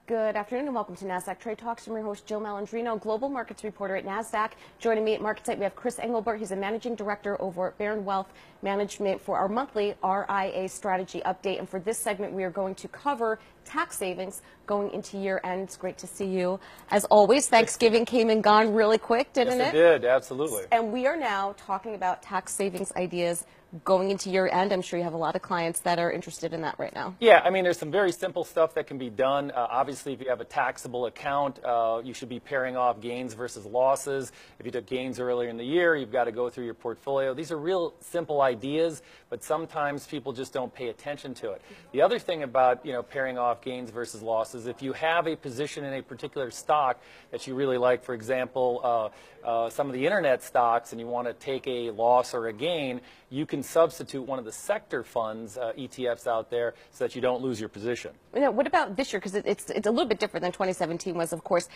Good afternoon and welcome to Nasdaq Trade Talks. I'm your host, Joe Malandrino, global markets reporter at Nasdaq. Joining me at MarketSite, we have Chris Engelbert. He's a managing director over at Barron Wealth Management for our monthly RIA strategy update. And for this segment, we are going to cover tax savings going into year end. It's great to see you. As always, Thanksgiving came and gone really quick, didn't it? Yes, it did, absolutely. And we are now talking about tax savings ideas going into year end. I'm sure you have a lot of clients that are interested in that right now. Yeah, I mean, there's some very simple stuff that can be done. Obviously, if you have a taxable account, you should be pairing off gains versus losses. If you took gains earlier in the year, you've got to go through your portfolio. These are real simple ideas, but sometimes people just don't pay attention to it. The other thing about, pairing off gains versus losses, if you have a position in a particular stock that you really like, for example, some of the internet stocks, and you want to take a loss or a gain, you can substitute one of the sector funds, ETFs out there, so that you don't lose your position. What about this year? Because it's a little bit different than 2017 was, of course.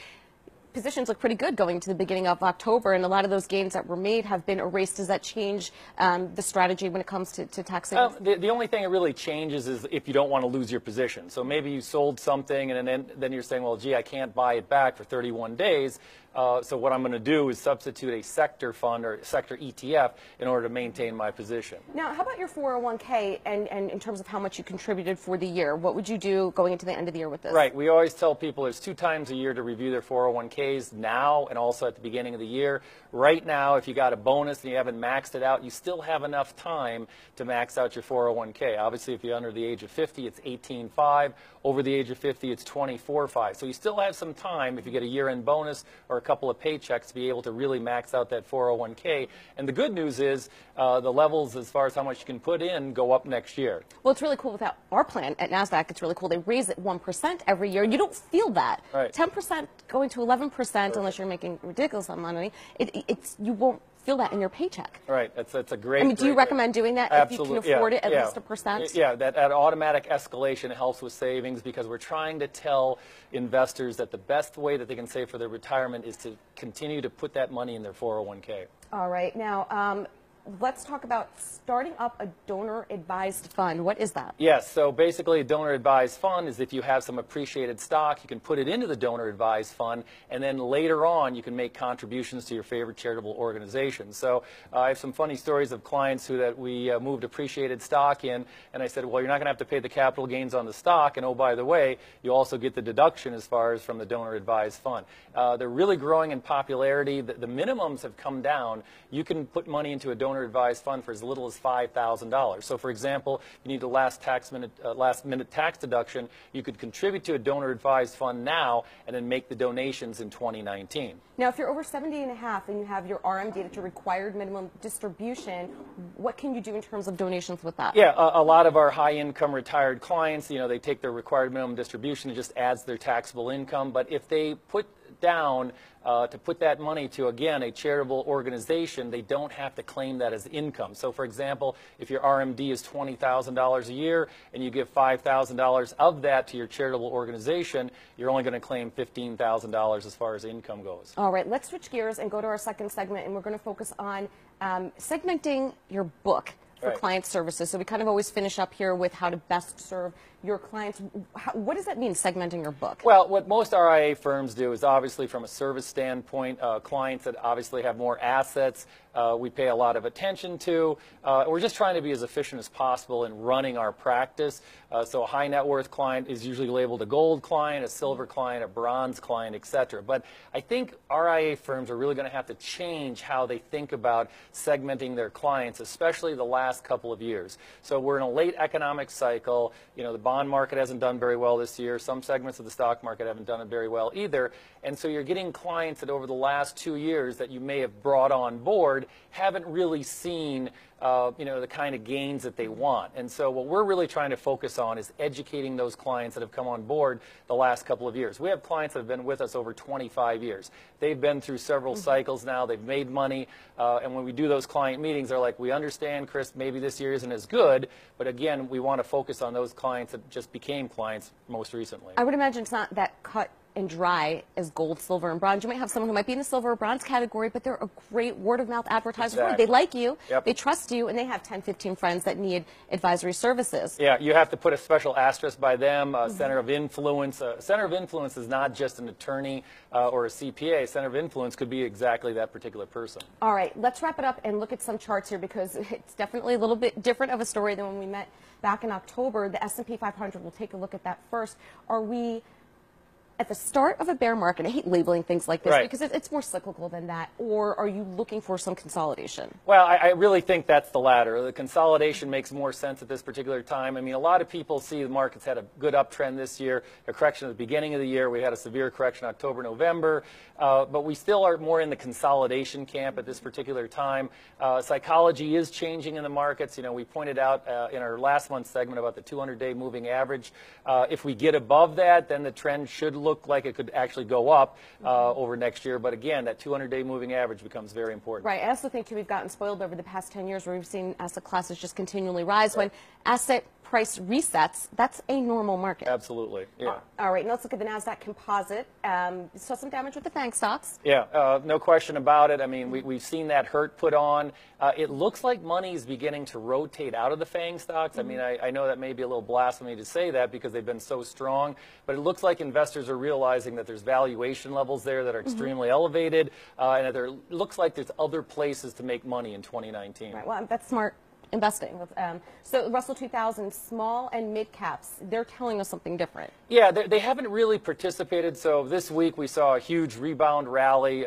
Positions look pretty good going to the beginning of October, and a lot of those gains that were made have been erased. Does that change the strategy when it comes to tax savings? The only thing it really changes is if you don't want to lose your position. So maybe you sold something, and then you're saying, well, gee, I can't buy it back for 31 days. So what I'm going to do is substitute a sector fund or sector ETF in order to maintain my position. Now, how about your 401k and in terms of how much you contributed for the year? What would you do going into the end of the year with this? Right. We always tell people there's 2 times a year to review their 401ks, now and also at the beginning of the year. Right now, if you got a bonus and you haven't maxed it out, you still have enough time to max out your 401k. Obviously, if you're under the age of 50, it's 18.5. Over the age of 50, it's 24.5. So you still have some time if you get a year-end bonus or a couple of paychecks to be able to really max out that 401k. And the good news is the levels as far as how much you can put in go up next year. Well, it's really cool with our plan at NASDAQ. It's really cool. They raise it 1% every year. You don't feel that. Right. 10% going to 11% unless you're making ridiculous amount of money. You won't feel that in your paycheck. Right. That's a great. I mean, do you recommend doing that? Absolutely. If you can afford it, at least a percent? Yeah, that automatic escalation helps with savings because we're trying to tell investors that the best way that they can save for their retirement is to continue to put that money in their 401k. All right. Now, let's talk about starting up a donor-advised fund. What is that? Yes, so basically a donor-advised fund is if you have some appreciated stock, you can put it into the donor-advised fund, and then later on you can make contributions to your favorite charitable organization. So I have some funny stories of clients that we moved appreciated stock in, and I said, well, you're not going to have to pay the capital gains on the stock, and oh, by the way, you also get the deduction as far as from the donor-advised fund. They're really growing in popularity. The minimums have come down. You can put money into a donor-advised fund for as little as $5,000. So, for example, you need a last-minute tax deduction. You could contribute to a donor-advised fund now and then make the donations in 2019. Now, if you're over 70 and a half and you have your RMD, that's your required minimum distribution, what can you do in terms of donations with that? Yeah, a lot of our high-income retired clients, they take their required minimum distribution. It just adds their taxable income. But if they put down to put that money to, again, a charitable organization, they don't have to claim that as income. So, for example, if your RMD is $20,000 a year and you give $5,000 of that to your charitable organization, you're only going to claim $15,000 as far as income goes. All right, let's switch gears and go to our second segment, and we're going to focus on segmenting your book for client services. So we kind of always finish up here with how to best serve your clients. What does that mean, segmenting your book? Well, what most RIA firms do is obviously from a service standpoint, clients that obviously have more assets, we pay a lot of attention to. We're just trying to be as efficient as possible in running our practice. So a high net worth client is usually labeled a gold client, a silver client, a bronze client, etc. But I think RIA firms are really going to have to change how they think about segmenting their clients, especially the last couple of years. So we're in a late economic cycle. The bond market hasn't done very well this year. Some segments of the stock market haven't done it very well either. And so you're getting clients that over the last 2 years that you may have brought on board haven't really seen the kind of gains that they want. And so what we're really trying to focus on is educating those clients that have come on board the last couple of years. We have clients that have been with us over 25 years. They've been through several cycles now. They've made money. And when we do those client meetings, they're like, we understand, Chris, maybe this year isn't as good. But again, we want to focus on those clients that just became clients most recently. I would imagine it's not that cut and dry as gold, silver, and bronze. You might have someone who might be in the silver or bronze category, but they're a great word-of-mouth advertiser. Exactly. They like you, Yep. they trust you, and they have 10, 15 friends that need advisory services. Yeah, you have to put a special asterisk by them, center of influence. Center of influence is not just an attorney or a CPA. Center of influence could be exactly that particular person. All right, let's wrap it up and look at some charts here, because it's definitely a little bit different of a story than when we met back in October. The S&P 500, we'll take a look at that first. Are we at the start of a bear market? I hate labeling things like this, right, because it's more cyclical than that. Or are you looking for some consolidation? Well, I really think that's the latter. The consolidation makes more sense at this particular time. I mean, a lot of people see the markets had a good uptrend this year, a correction at the beginning of the year. We had a severe correction October, November, but we still are more in the consolidation camp at this particular time. Psychology is changing in the markets. You know, we pointed out in our last month's segment about the 200-day moving average. If we get above that, then the trend should look like it could actually go up over next year. But again, that 200-day moving average becomes very important. Right. I also think, too, we've gotten spoiled over the past 10 years where we've seen asset classes just continually rise. Right. When asset price resets, that's a normal market. Absolutely. Yeah. All right. Now let's look at the NASDAQ composite. Saw some damage with the FANG stocks. Yeah, no question about it. I mean, we've seen that hurt put on. It looks like money is beginning to rotate out of the FANG stocks. I mean, I know that may be a little blasphemy to say that because they've been so strong, but it looks like investors are realizing that there's valuation levels there that are extremely elevated, and that there looks like there's other places to make money in 2019. Right. Well, that's smart investing. So Russell 2000, small and mid caps, they're telling us something different. Yeah, they haven't really participated. So this week we saw a huge rebound rally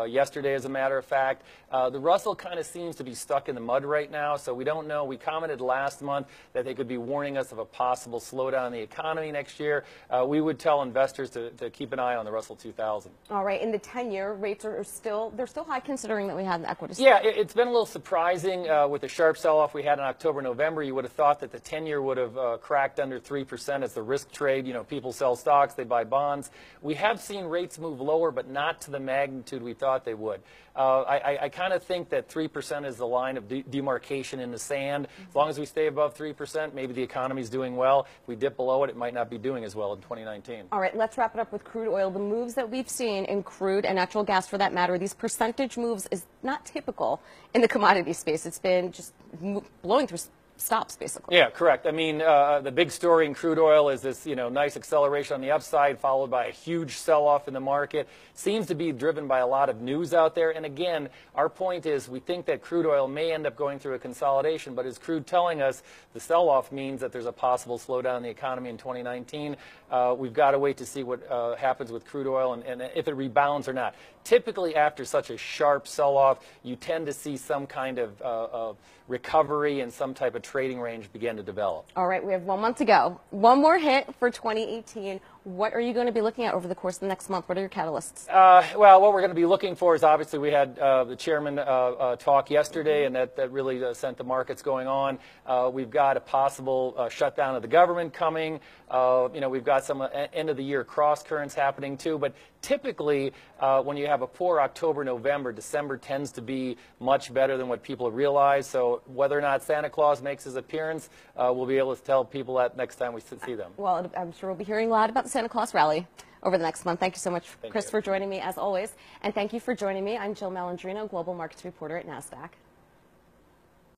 yesterday, as a matter of fact. The Russell kind of seems to be stuck in the mud right now, so we don't know. We commented last month that they could be warning us of a possible slowdown in the economy next year. We would tell investors to keep an eye on the Russell 2000. All right, in the 10-year, rates are still high considering that we had an equity. Yeah, it's been a little surprising with the sharp sell-off we had in October, November. You would have thought that the 10-year would have cracked under 3% as the risk trade. You know, people sell stocks, they buy bonds. We have seen rates move lower, but not to the magnitude we thought they would. I kind of think that 3% is the line of demarcation in the sand. As long as we stay above 3%, maybe the economy's doing well. If we dip below it, it might not be doing as well in 2019. All right, let's wrap it up with crude oil. The moves that we've seen in crude and natural gas, for that matter, these percentage moves is not typical in the commodity space. It's been just blowing through stops, basically. Yeah, correct. I mean, the big story in crude oil is this, nice acceleration on the upside, followed by a huge sell-off in the market. Seems to be driven by a lot of news out there. And again, our point is we think that crude oil may end up going through a consolidation, but is crude telling us the sell-off means that there's a possible slowdown in the economy in 2019? We've got to wait to see what happens with crude oil and if it rebounds or not. Typically, after such a sharp sell-off, you tend to see some kind of recovery and some type of trading range begin to develop. All right, we have 1 month to go. One more hit for 2018. What are you going to be looking at over the course of the next month? What are your catalysts? Well, what we're going to be looking for is obviously we had the chairman talk yesterday, and that really sent the markets going on. We've got a possible shutdown of the government coming. We've got some end of the year cross currents happening too. But typically, when you have a poor October, November, December tends to be much better than what people realize. So whether or not Santa Claus makes his appearance, we'll be able to tell people that next time we see them. Well, I'm sure we'll be hearing a lot about the Santa Claus rally over the next month. Thank you so much, Chris, for joining me as always. And thank you for joining me. I'm Jill Malandrino, Global Markets Reporter at NASDAQ.